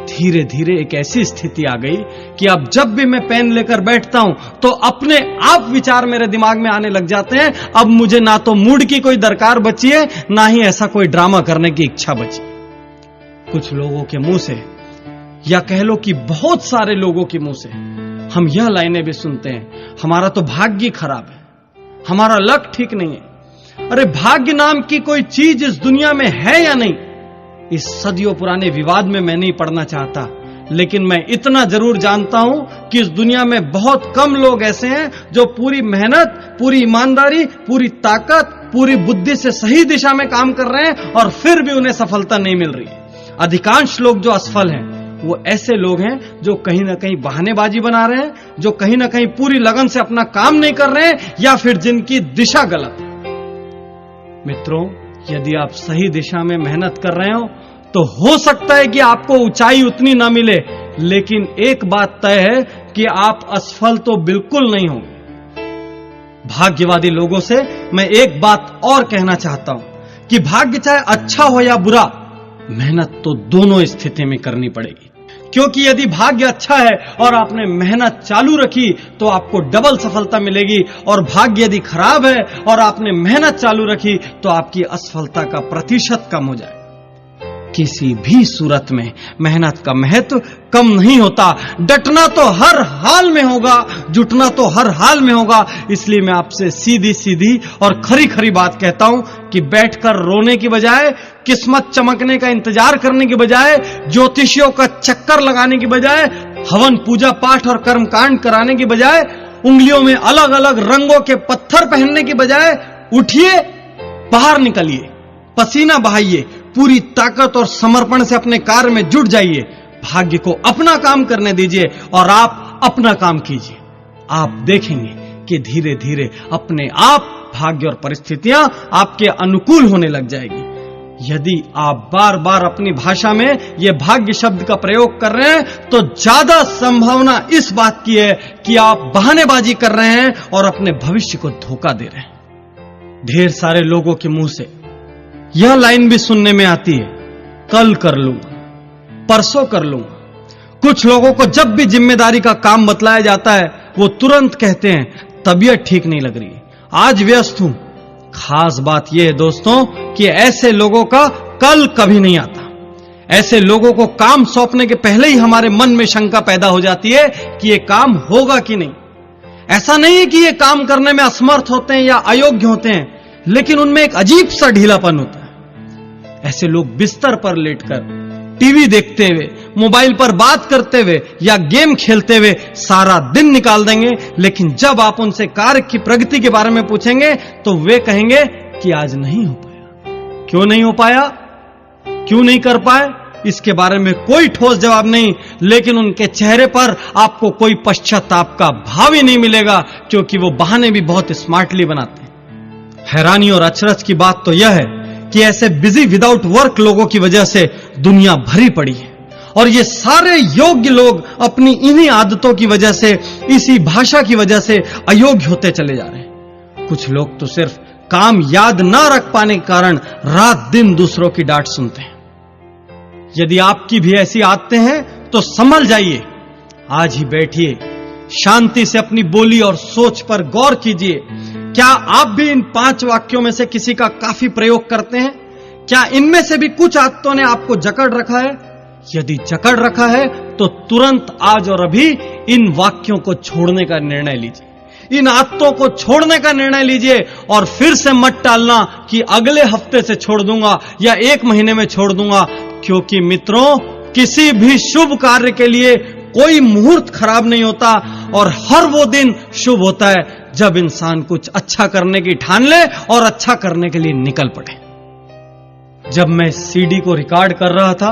धीरे धीरे एक ऐसी स्थिति आ गई कि अब जब भी मैं पेन लेकर बैठता हूं तो अपने आप विचार मेरे दिमाग में आने लग जाते हैं। अब मुझे ना तो मूड की कोई दरकार बची है, ना ही ऐसा कोई ड्रामा करने की इच्छा बची। कुछ लोगों के मुंह से, या कह लो कि बहुत सारे लोगों के मुंह से हम यह लाइनें भी सुनते हैं, हमारा तो भाग्य खराब है, हमारा लक ठीक नहीं है। अरे भाग्य नाम की कोई चीज इस दुनिया में है या नहीं, इस सदियों पुराने विवाद में मैं नहीं पड़ना चाहता, लेकिन मैं इतना जरूर जानता हूं कि इस दुनिया में बहुत कम लोग ऐसे हैं जो पूरी मेहनत, पूरी ईमानदारी, पूरी ताकत, पूरी बुद्धि से सही दिशा में काम कर रहे हैं और फिर भी उन्हें सफलता नहीं मिल रही। अधिकांश लोग जो असफल हैं वो ऐसे लोग हैं जो कहीं ना कहीं बहानेबाजी बना रहे हैं, जो कहीं ना कहीं पूरी लगन से अपना काम नहीं कर रहे हैं, या फिर जिनकी दिशा गलत है। मित्रों, यदि आप सही दिशा में मेहनत कर रहे हो तो हो सकता है कि आपको ऊंचाई उतनी ना मिले, लेकिन एक बात तय है कि आप असफल तो बिल्कुल नहीं होंगे। भाग्यवादी लोगों से मैं एक बात और कहना चाहता हूं कि भाग्य चाहे अच्छा हो या बुरा, मेहनत तो दोनों स्थिति में करनी पड़ेगी। क्योंकि यदि भाग्य अच्छा है और आपने मेहनत चालू रखी तो आपको डबल सफलता मिलेगी, और भाग्य यदि खराब है और आपने मेहनत चालू रखी तो आपकी असफलता का प्रतिशत कम हो जाए। किसी भी सूरत में मेहनत का महत्व कम नहीं होता। डटना तो हर हाल में होगा, जुटना तो हर हाल में होगा। इसलिए मैं आपसे सीधी सीधी और खरी खरी बात कहता हूं कि बैठकर रोने की बजाय, किस्मत चमकने का इंतजार करने की बजाय, ज्योतिषियों का चक्कर लगाने की बजाय, हवन पूजा पाठ और कर्मकांड कराने की बजाय, उंगलियों में अलग अलग रंगों के पत्थर पहनने की बजाय उठिए, बाहर निकलिए, पसीना बहाइए, पूरी ताकत और समर्पण से अपने कार्य में जुट जाइए। भाग्य को अपना काम करने दीजिए और आप अपना काम कीजिए। आप देखेंगे कि धीरे धीरे अपने आप भाग्य और परिस्थितियां आपके अनुकूल होने लग जाएगी। यदि आप बार बार अपनी भाषा में यह भाग्य शब्द का प्रयोग कर रहे हैं तो ज्यादा संभावना इस बात की है कि आप बहानेबाजी कर रहे हैं और अपने भविष्य को धोखा दे रहे हैं। ढेर सारे लोगों के मुंह से यह लाइन भी सुनने में आती है, कल कर लूंगा, परसों कर लूंगा। कुछ लोगों को जब भी जिम्मेदारी का काम बतलाया जाता है वो तुरंत कहते हैं तबीयत ठीक नहीं लग रही, आज व्यस्त हूं। खास बात यह है दोस्तों कि ऐसे लोगों का कल कभी नहीं आता। ऐसे लोगों को काम सौंपने के पहले ही हमारे मन में शंका पैदा हो जाती है कि यह काम होगा कि नहीं। ऐसा नहीं है कि ये काम करने में असमर्थ होते हैं या अयोग्य होते हैं, लेकिन उनमें एक अजीब सा ढीलापन होता है। ऐसे लोग बिस्तर पर लेटकर टीवी देखते हुए, मोबाइल पर बात करते हुए या गेम खेलते हुए सारा दिन निकाल देंगे, लेकिन जब आप उनसे कार्य की प्रगति के बारे में पूछेंगे तो वे कहेंगे कि आज नहीं हो पाया। क्यों नहीं हो पाया, क्यों नहीं कर पाए, इसके बारे में कोई ठोस जवाब नहीं, लेकिन उनके चेहरे पर आपको कोई पश्चाताप का भाव ही नहीं मिलेगा, क्योंकि वो बहाने भी बहुत स्मार्टली बनाते हैं। हैरानी और अचरज की बात तो यह है कि ऐसे बिजी विदाउट वर्क लोगों की वजह से दुनिया भरी पड़ी है, और ये सारे योग्य लोग अपनी इन्हीं आदतों की वजह से, इसी भाषा की वजह से अयोग्य होते चले जा रहे हैं। कुछ लोग तो सिर्फ काम याद ना रख पाने के कारण रात दिन दूसरों की डांट सुनते हैं। यदि आपकी भी ऐसी आदतें हैं तो संभल जाइए, आज ही बैठिए, शांति से अपनी बोली और सोच पर गौर कीजिए। क्या आप भी इन 5 वाक्यों में से किसी का काफी प्रयोग करते हैं? क्या इनमें से भी कुछ आदतों ने आपको जकड़ रखा है? यदि जकड़ रखा है तो तुरंत आज और अभी इन वाक्यों को छोड़ने का निर्णय लीजिए, इन आदतों को छोड़ने का निर्णय लीजिए, और फिर से मत टालना कि अगले हफ्ते से छोड़ दूंगा या 1 महीने में छोड़ दूंगा, क्योंकि मित्रों किसी भी शुभ कार्य के लिए कोई मुहूर्त खराब नहीं होता, और हर वो दिन शुभ होता है जब इंसान कुछ अच्छा करने की ठान ले और अच्छा करने के लिए निकल पड़े। जब मैं सीडी को रिकॉर्ड कर रहा था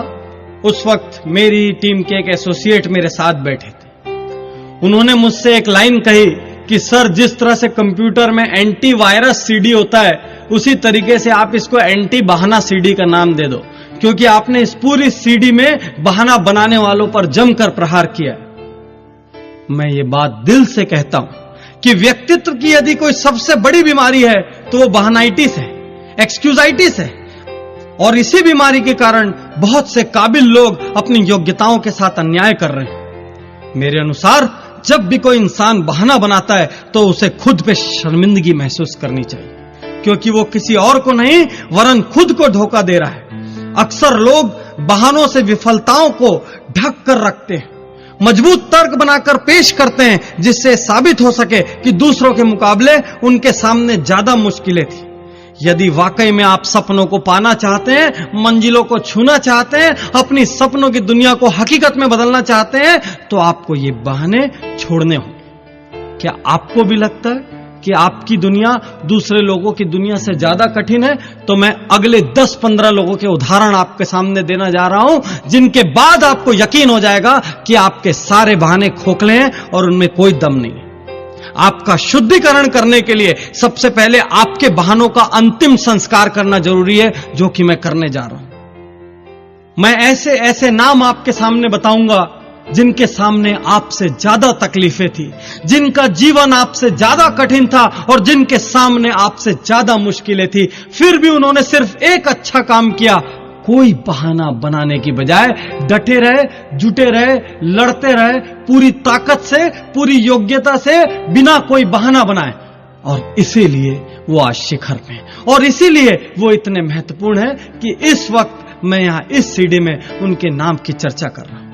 उस वक्त मेरी टीम के एक एसोसिएट मेरे साथ बैठे थे। उन्होंने मुझसे एक लाइन कही कि सर, जिस तरह से कंप्यूटर में एंटी वायरस सीडी होता है उसी तरीके से आप इसको एंटी बहाना सीडी का नाम दे दो, क्योंकि आपने इस पूरी सीडी में बहाना बनाने वालों पर जमकर प्रहार किया। मैं ये बात दिल से कहता हूं कि व्यक्तित्व की यदि कोई सबसे बड़ी बीमारी है तो वो बहानाइटिस है, एक्सक्यूजाइटिस है, और इसी बीमारी के कारण बहुत से काबिल लोग अपनी योग्यताओं के साथ अन्याय कर रहे हैं। मेरे अनुसार जब भी कोई इंसान बहाना बनाता है तो उसे खुद पे शर्मिंदगी महसूस करनी चाहिए, क्योंकि वो किसी और को नहीं वरन खुद को धोखा दे रहा है। अक्सर लोग बहानों से विफलताओं को ढक कर रखते हैं, मजबूत तर्क बनाकर पेश करते हैं, जिससे साबित हो सके कि दूसरों के मुकाबले उनके सामने ज्यादा मुश्किलें थी। यदि वाकई में आप सपनों को पाना चाहते हैं, मंजिलों को छूना चाहते हैं, अपनी सपनों की दुनिया को हकीकत में बदलना चाहते हैं, तो आपको ये बहाने छोड़ने होंगे। क्या आपको भी लगता है कि आपकी दुनिया दूसरे लोगों की दुनिया से ज्यादा कठिन है? तो मैं अगले 10-15 लोगों के उदाहरण आपके सामने देना जा रहा हूं, जिनके बाद आपको यकीन हो जाएगा कि आपके सारे बहाने खोखले हैं और उनमें कोई दम नहीं है। आपका शुद्धिकरण करने के लिए सबसे पहले आपके बहानों का अंतिम संस्कार करना जरूरी है, जो कि मैं करने जा रहा हूं। मैं ऐसे ऐसे नाम आपके सामने बताऊंगा जिनके सामने आपसे ज्यादा तकलीफें थी, जिनका जीवन आपसे ज्यादा कठिन था और जिनके सामने आपसे ज्यादा मुश्किलें थी, फिर भी उन्होंने सिर्फ एक अच्छा काम किया। कोई बहाना बनाने की बजाय डटे रहे, जुटे रहे, लड़ते रहे, पूरी ताकत से, पूरी योग्यता से, बिना कोई बहाना बनाए, और इसीलिए वो आज शिखर में, और इसीलिए वो इतने महत्वपूर्ण है कि इस वक्त मैं यहां इस सीडी में उनके नाम की चर्चा कर रहा हूं।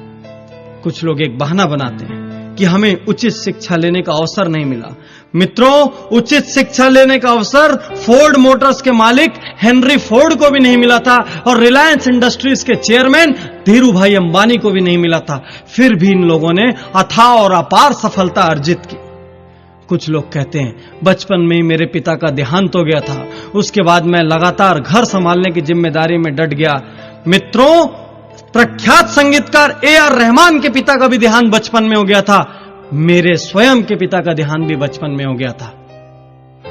कुछ लोग एक बहाना बनाते हैं कि हमें उचित शिक्षा लेने का अवसर नहीं मिला। मित्रों, उचित शिक्षा लेने का अवसर फोर्ड मोटर्स के मालिक हेनरी फोर्ड को भी नहीं मिला था, और रिलायंस इंडस्ट्रीज के चेयरमैन धीरू भाई अंबानी को भी नहीं मिला था। फिर भी इन लोगों ने अथाह और अपार सफलता अर्जित की। कुछ लोग कहते हैं बचपन में ही मेरे पिता का देहांत हो गया था, उसके बाद मैं लगातार घर संभालने की जिम्मेदारी में डट गया। मित्रों, प्रख्यात संगीतकार AR रहमान के पिता का भी देहांत बचपन में हो गया था। मेरे स्वयं के पिता का देहांत भी बचपन में हो गया था।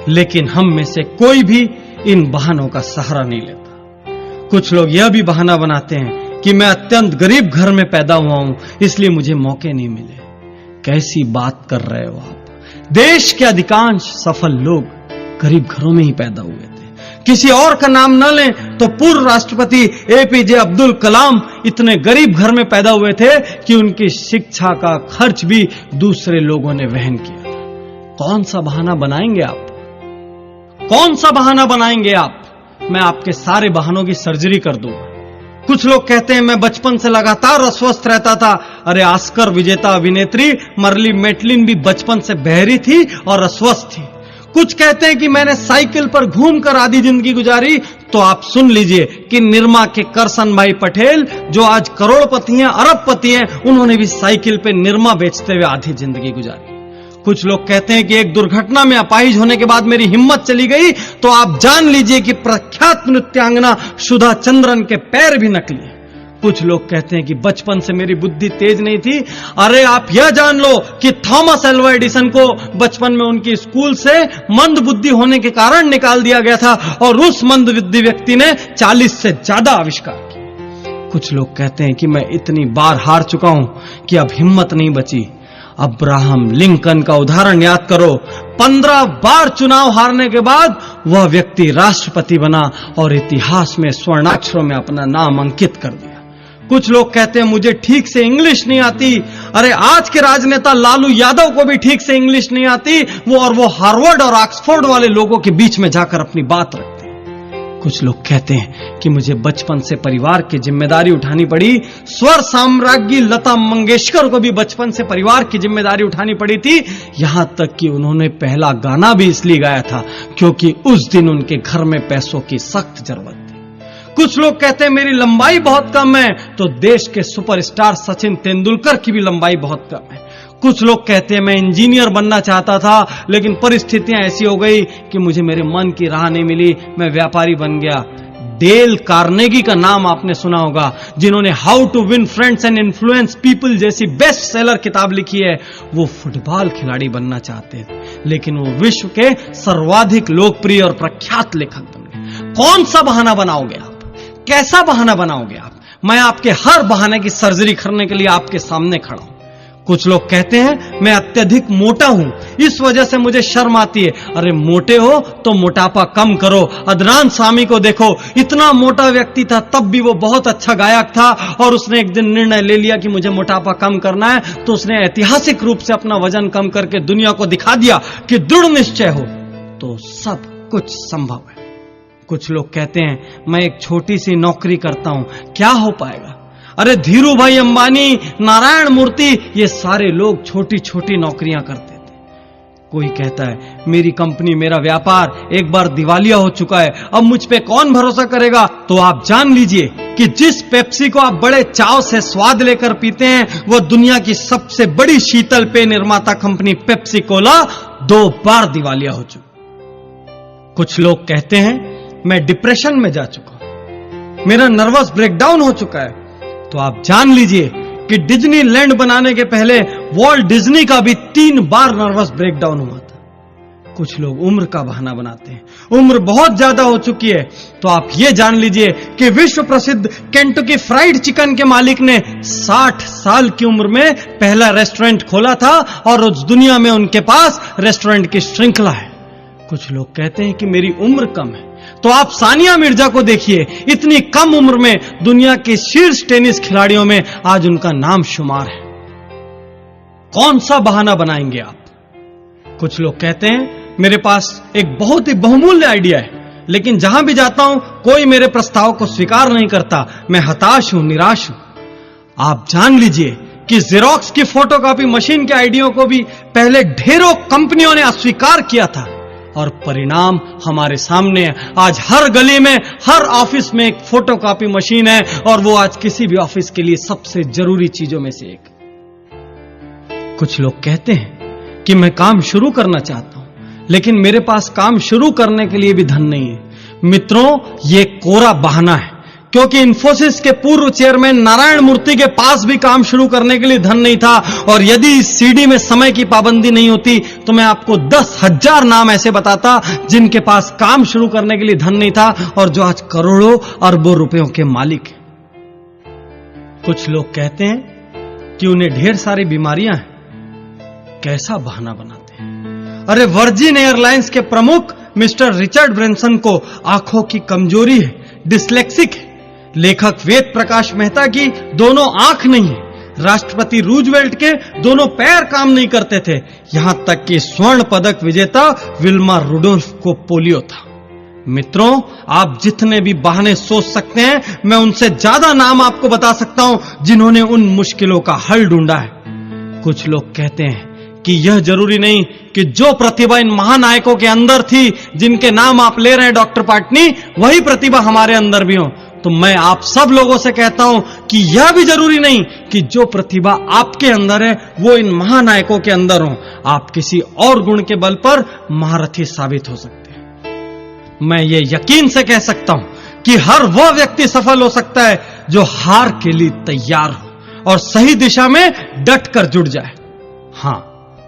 लेकिन हम में से कोई भी इन बहानों का सहारा नहीं लेता। कुछ लोग यह भी बहाना बनाते हैं कि मैं अत्यंत गरीब घर में पैदा हुआ हूं, इसलिए मुझे मौके नहीं मिले। कैसी बात कर रहे हो आप? देश के अधिकांश सफल लोग गरीब घरों में ही पैदा हुए थे। किसी और का नाम न लें तो पूर्व राष्ट्रपति एपीजे अब्दुल कलाम इतने गरीब घर में पैदा हुए थे कि उनकी शिक्षा का खर्च भी दूसरे लोगों ने वहन किया था। कौन सा बहाना बनाएंगे आप? कौन सा बहाना बनाएंगे आप? मैं आपके सारे बहानों की सर्जरी कर दूंगा। कुछ लोग कहते हैं मैं बचपन से लगातार अस्वस्थ रहता था। अरे ऑस्कर विजेता अभिनेत्री मर्ली मेटलिन भी बचपन से बहरी थी और अस्वस्थ थी। कुछ कहते हैं कि मैंने साइकिल पर घूमकर आधी जिंदगी गुजारी। तो आप सुन लीजिए कि निरमा के करसन भाई पटेल जो आज करोड़पति हैं, अरबपति हैं, उन्होंने भी साइकिल पे निरमा बेचते हुए आधी जिंदगी गुजारी। कुछ लोग कहते हैं कि एक दुर्घटना में अपाहिज होने के बाद मेरी हिम्मत चली गई। तो आप जान लीजिए कि प्रख्यात नृत्यांगना सुधा चंद्रन के पैर भी नकली हैं। कुछ लोग कहते हैं कि बचपन से मेरी बुद्धि तेज नहीं थी। अरे आप यह जान लो कि थॉमस एल्वा एडिसन को बचपन में उनकी स्कूल से मंद बुद्धि होने के कारण निकाल दिया गया था और उस मंद बुद्धि व्यक्ति ने 40 से ज्यादा आविष्कार किए। कुछ लोग कहते हैं कि मैं इतनी बार हार चुका हूं कि अब हिम्मत नहीं बची। अब्राहम लिंकन का उदाहरण याद करो। 15 बार चुनाव हारने के बाद वह व्यक्ति राष्ट्रपति बना और इतिहास में स्वर्णाक्षरों में अपना नाम अंकित कर दिया। कुछ लोग कहते हैं मुझे ठीक से इंग्लिश नहीं आती। अरे आज के राजनेता लालू यादव को भी ठीक से इंग्लिश नहीं आती। वो हार्वर्ड और ऑक्सफोर्ड वाले लोगों के बीच में जाकर अपनी बात रखते हैं। कुछ लोग कहते हैं कि मुझे बचपन से परिवार की जिम्मेदारी उठानी पड़ी। स्वर साम्राज्ञी लता मंगेशकर को भी बचपन से परिवार की जिम्मेदारी उठानी पड़ी थी। यहां तक कि उन्होंने पहला गाना भी इसलिए गाया था क्योंकि उस दिन उनके घर में पैसों की सख्त जरूरत थी। कुछ लोग कहते हैं मेरी लंबाई बहुत कम है, तो देश के सुपरस्टार सचिन तेंदुलकर की भी लंबाई बहुत कम है। कुछ लोग कहते हैं मैं इंजीनियर बनना चाहता था लेकिन परिस्थितियां ऐसी हो गई कि मुझे मेरे मन की राह नहीं मिली, मैं व्यापारी बन गया। डेल कार्नेगी का नाम आपने सुना होगा, जिन्होंने how to win friends and influence people जैसी बेस्ट सेलर किताब लिखी है। वो फुटबॉल खिलाड़ी बनना चाहते थे लेकिन वो विश्व के सर्वाधिक लोकप्रिय और प्रख्यात लेखक बन गए। कौन सा बहाना बनाओगे आप? कैसा बहाना बनाओगे आप? मैं आपके हर बहाने की सर्जरी करने के लिए आपके सामने खड़ा हूं। कुछ लोग कहते हैं मैं अत्यधिक मोटा हूं, इस वजह से मुझे शर्म आती है। अरे मोटे हो तो मोटापा कम करो। अदनान सामी को देखो, इतना मोटा व्यक्ति था तब भी वो बहुत अच्छा गायक था और उसने एक दिन निर्णय ले लिया कि मुझे मोटापा कम करना है, तो उसने ऐतिहासिक रूप से अपना वजन कम करके दुनिया को दिखा दिया कि दृढ़ निश्चय हो तो सब कुछ संभव है। कुछ लोग कहते हैं मैं एक छोटी सी नौकरी करता हूं, क्या हो पाएगा? अरे धीरू भाई अंबानी, नारायण मूर्ति, ये सारे लोग छोटी छोटी नौकरियां करते थे। कोई कहता है मेरी कंपनी, मेरा व्यापार एक बार दिवालिया हो चुका है, अब मुझ पे कौन भरोसा करेगा? तो आप जान लीजिए कि जिस पेप्सी को आप बड़े चाव से स्वाद लेकर पीते हैं वह दुनिया की सबसे बड़ी शीतल पेय निर्माता कंपनी पेप्सी कोला 2 बार दिवालिया हो चुकी। कुछ लोग कहते हैं मैं डिप्रेशन में जा चुका हूं, मेरा नर्वस ब्रेकडाउन हो चुका है। तो आप जान लीजिए कि डिज्नीलैंड बनाने के पहले वॉल्ट डिज्नी का भी 3 बार नर्वस ब्रेकडाउन हुआ था। कुछ लोग उम्र का बहाना बनाते हैं, उम्र बहुत ज्यादा हो चुकी है। तो आप ये जान लीजिए कि विश्व प्रसिद्ध केंटकी फ्राइड चिकन के मालिक ने 60 साल की उम्र में पहला रेस्टोरेंट खोला था और उस दुनिया में उनके पास रेस्टोरेंट की श्रृंखला है। कुछ लोग कहते हैं कि मेरी उम्र कम है, तो आप सानिया मिर्जा को देखिए, इतनी कम उम्र में दुनिया के शीर्ष टेनिस खिलाड़ियों में आज उनका नाम शुमार है। कौन सा बहाना बनाएंगे आप? कुछ लोग कहते हैं मेरे पास एक बहुत ही बहुमूल्य आइडिया है लेकिन जहां भी जाता हूं कोई मेरे प्रस्ताव को स्वीकार नहीं करता, मैं हताश हूं, निराश हूं। आप जान लीजिए कि जेरोक्स की फोटोकॉपी मशीन के आइडिया को भी पहले ढेरों कंपनियों ने अस्वीकार किया था और परिणाम हमारे सामने है। आज हर गली में, हर ऑफिस में एक फोटोकॉपी मशीन है और वो आज किसी भी ऑफिस के लिए सबसे जरूरी चीजों में से एक। कुछ लोग कहते हैं कि मैं काम शुरू करना चाहता हूं लेकिन मेरे पास काम शुरू करने के लिए भी धन नहीं है। मित्रों, ये कोरा बहाना है क्योंकि इंफोसिस के पूर्व चेयरमैन नारायण मूर्ति के पास भी काम शुरू करने के लिए धन नहीं था। और यदि इस सीडी में समय की पाबंदी नहीं होती तो मैं आपको 10,000 नाम ऐसे बताता जिनके पास काम शुरू करने के लिए धन नहीं था और जो आज करोड़ों अरबों रुपयों के मालिक हैं। कुछ लोग कहते हैं कि उन्हें ढेर सारी बीमारियां हैं। कैसा बहाना बनाते हैं? अरे वर्जिन एयरलाइंस के प्रमुख मिस्टर रिचर्ड ब्रैनसन को आंखों की कमजोरी है, डिस्लेक्सिक है। लेखक वेद प्रकाश मेहता की दोनों आंख नहीं है। राष्ट्रपति रूजवेल्ट के दोनों पैर काम नहीं करते थे। यहां तक कि स्वर्ण पदक विजेता विल्मा रुडोल्फ को पोलियो था। मित्रों, आप जितने भी बहाने सोच सकते हैं, मैं उनसे ज्यादा नाम आपको बता सकता हूं जिन्होंने उन मुश्किलों का हल ढूंढा है। कुछ लोग कहते हैं कि यह जरूरी नहीं कि जो प्रतिभा इन महानायकों के अंदर थी, जिनके नाम आप ले रहे हैं डॉक्टर पाटनी, वही प्रतिभा हमारे अंदर भी हो। तो मैं आप सब लोगों से कहता हूं कि यह भी जरूरी नहीं कि जो प्रतिभा आपके अंदर है वो इन महानायकों के अंदर हो। आप किसी और गुण के बल पर महारथी साबित हो सकते हैं। मैं ये यकीन से कह सकता हूं कि हर वह व्यक्ति सफल हो सकता है जो हार के लिए तैयार हो और सही दिशा में डट कर जुट जाए। हां,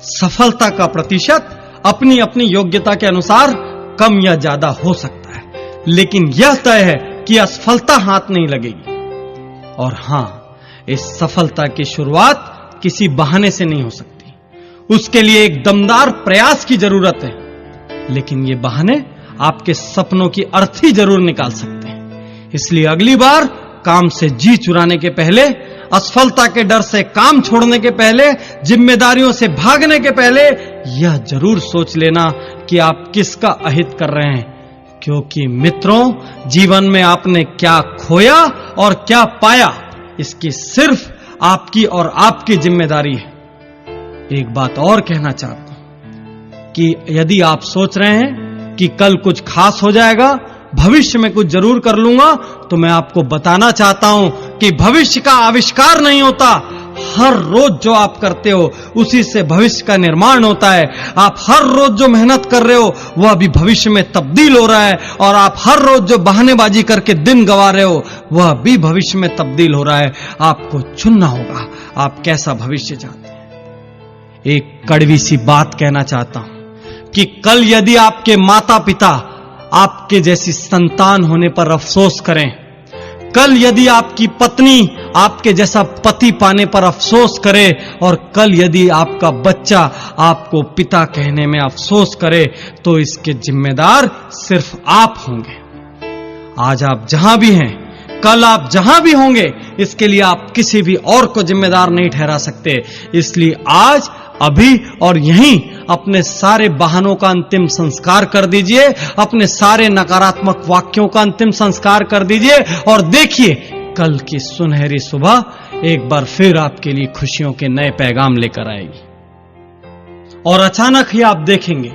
सफलता का प्रतिशत अपनी अपनी योग्यता के अनुसार कम या ज्यादा हो सकता है, लेकिन यह तय है कि असफलता हाथ नहीं लगेगी। और हां, इस सफलता की शुरुआत किसी बहाने से नहीं हो सकती। उसके लिए एक दमदार प्रयास की जरूरत है, लेकिन ये बहाने आपके सपनों की अर्थी जरूर निकाल सकते हैं। इसलिए अगली बार काम से जी चुराने के पहले, असफलता के डर से काम छोड़ने के पहले, जिम्मेदारियों से भागने के पहले यह जरूर सोच लेना कि आप किसका अहित कर रहे हैं। क्योंकि मित्रों, जीवन में आपने क्या खोया और क्या पाया, इसकी सिर्फ आपकी और आपकी जिम्मेदारी है। एक बात और कहना चाहता हूं कि यदि आप सोच रहे हैं कि कल कुछ खास हो जाएगा, भविष्य में कुछ जरूर कर लूंगा, तो मैं आपको बताना चाहता हूं कि भविष्य का आविष्कार नहीं होता। हर रोज जो आप करते हो उसी से भविष्य का निर्माण होता है। आप हर रोज जो मेहनत कर रहे हो वह अभी भविष्य में तब्दील हो रहा है, और आप हर रोज जो बहानेबाजी करके दिन गंवा रहे हो वह भी भविष्य में तब्दील हो रहा है। आपको चुनना होगा आप कैसा भविष्य चाहते हैं। एक कड़वी सी बात कहना चाहता हूं कि कल यदि आपके माता पिता आपके जैसी संतान होने पर अफसोस करें, कल यदि आपकी पत्नी आपके जैसा पति पाने पर अफसोस करे, और कल यदि आपका बच्चा आपको पिता कहने में अफसोस करे, तो इसके जिम्मेदार सिर्फ आप होंगे। आज आप जहां भी हैं, कल आप जहां भी होंगे, इसके लिए आप किसी भी और को जिम्मेदार नहीं ठहरा सकते। इसलिए आज, अभी और यहीं अपने सारे बहानों का अंतिम संस्कार कर दीजिए, अपने सारे नकारात्मक वाक्यों का अंतिम संस्कार कर दीजिए, और देखिए कल की सुनहरी सुबह एक बार फिर आपके लिए खुशियों के नए पैगाम लेकर आएगी। और अचानक ही आप देखेंगे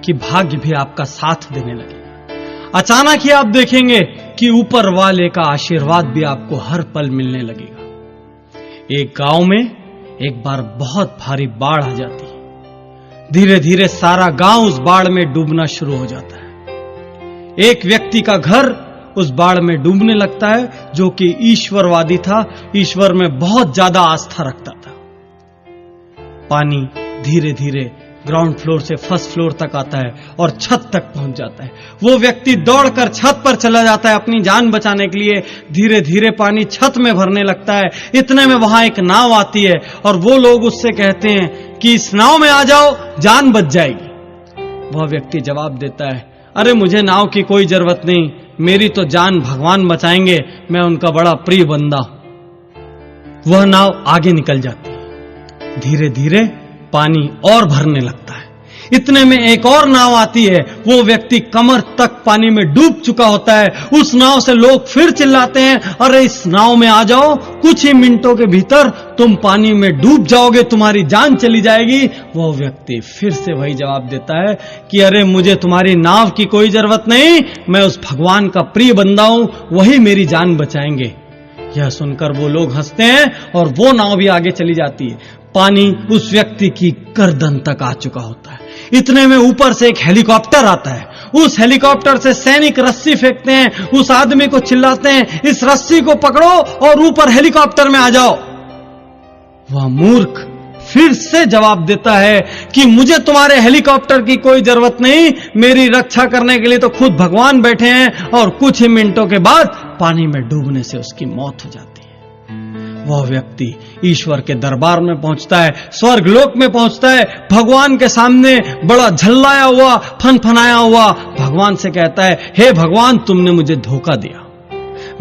कि भाग्य भी आपका साथ देने लगेगा। अचानक ही आप देखेंगे कि ऊपर वाले का आशीर्वाद भी आपको हर पल मिलने लगेगा। एक गांव में एक बार बहुत भारी बाढ़ आ जाती है। धीरे धीरे सारा गांव उस बाढ़ में डूबना शुरू हो जाता है। एक व्यक्ति का घर उस बाढ़ में डूबने लगता है, जो कि ईश्वरवादी था, ईश्वर में बहुत ज्यादा आस्था रखता था। पानी धीरे धीरे ग्राउंड फ्लोर से फर्स्ट फ्लोर तक आता है और छत तक पहुंच जाता है। वो व्यक्ति दौड़कर छत पर चला जाता है अपनी जान बचाने के लिए। धीरे धीरे पानी छत में भरने लगता है। इतने में वहां एक नाव आती है और वो लोग उससे कहते हैं कि इस नाव में आ जाओ, जान बच जाएगी। वह व्यक्ति जवाब देता है, अरे मुझे नाव की कोई जरूरत नहीं, मेरी तो जान भगवान बचाएंगे, मैं उनका बड़ा प्रिय बंदा हूं। वह नाव आगे निकल जाती है। धीरे धीरे पानी और भरने लगता है। इतने में एक और नाव आती है। वो व्यक्ति कमर तक पानी में डूब चुका होता है। उस नाव से लोग फिर चिल्लाते हैं, अरे इस नाव में आ जाओ, कुछ ही मिनटों के भीतर तुम पानी में डूब जाओगे, तुम्हारी जान चली जाएगी। वो व्यक्ति फिर से वही जवाब देता है कि अरे मुझे तुम्हारी नाव की कोई जरूरत नहीं, मैं उस भगवान का प्रिय बंदा हूं, वही मेरी जान बचाएंगे। यह सुनकर वो लोग हंसते हैं और वो नाव भी आगे चली जाती है। पानी उस व्यक्ति की गर्दन तक आ चुका होता है। इतने में ऊपर से एक हेलीकॉप्टर आता है। उस हेलीकॉप्टर से सैनिक रस्सी फेंकते हैं। उस आदमी को चिल्लाते हैं, इस रस्सी को पकड़ो और ऊपर हेलीकॉप्टर में आ जाओ। वह मूर्ख फिर से जवाब देता है कि मुझे तुम्हारे हेलीकॉप्टर की कोई जरूरत नहीं, मेरी रक्षा करने के लिए तो खुद भगवान बैठे हैं। और कुछ ही मिनटों के बाद पानी में डूबने से उसकी मौत हो जाती है। वह व्यक्ति ईश्वर के दरबार में पहुंचता है, स्वर्ग लोक में पहुंचता है, भगवान के सामने बड़ा झल्लाया हुआ, फनफनाया हुआ भगवान से कहता है, हे भगवान, तुमने मुझे धोखा दिया।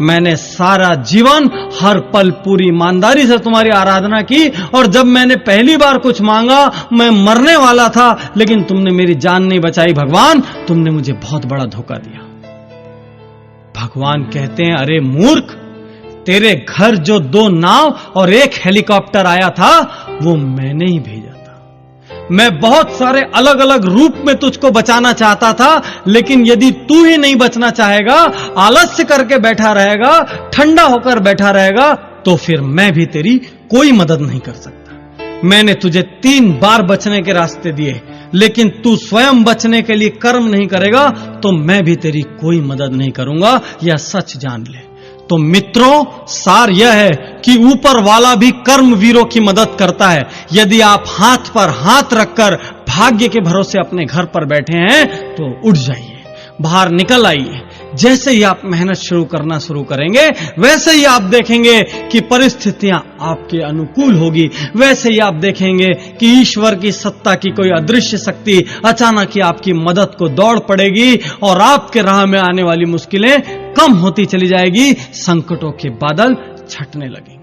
मैंने सारा जीवन हर पल पूरी ईमानदारी से तुम्हारी आराधना की, और जब मैंने पहली बार कुछ मांगा मैं मरने वाला था, लेकिन तुमने मेरी जान नहीं बचाई। भगवान, तुमने मुझे बहुत बड़ा धोखा दिया। भगवान कहते हैं, अरे मूर्ख, तेरे घर जो 2 नाव और 1 हेलीकॉप्टर आया था वो मैंने ही भेजा था। मैं बहुत सारे अलग अलग रूप में तुझको बचाना चाहता था, लेकिन यदि तू ही नहीं बचना चाहेगा, आलस्य करके बैठा रहेगा, ठंडा होकर बैठा रहेगा, तो फिर मैं भी तेरी कोई मदद नहीं कर सकता। मैंने तुझे 3 बार बचने के रास्ते दिए, लेकिन तू स्वयं बचने के लिए कर्म नहीं करेगा तो मैं भी तेरी कोई मदद नहीं करूंगा, यह सच जान ले। तो मित्रों, सार यह है कि ऊपर वाला भी कर्म वीरों की मदद करता है। यदि आप हाथ पर हाथ रखकर भाग्य के भरोसे अपने घर पर बैठे हैं तो उठ जाइए, बाहर निकल आइए। जैसे ही आप मेहनत करना शुरू करेंगे, वैसे ही आप देखेंगे कि परिस्थितियां आपके अनुकूल होगी। वैसे ही आप देखेंगे कि ईश्वर की सत्ता की कोई अदृश्य शक्ति अचानक ही आपकी मदद को दौड़ पड़ेगी और आपके राह में आने वाली मुश्किलें कम होती चली जाएगी, संकटों के बादल छटने लगेंगे।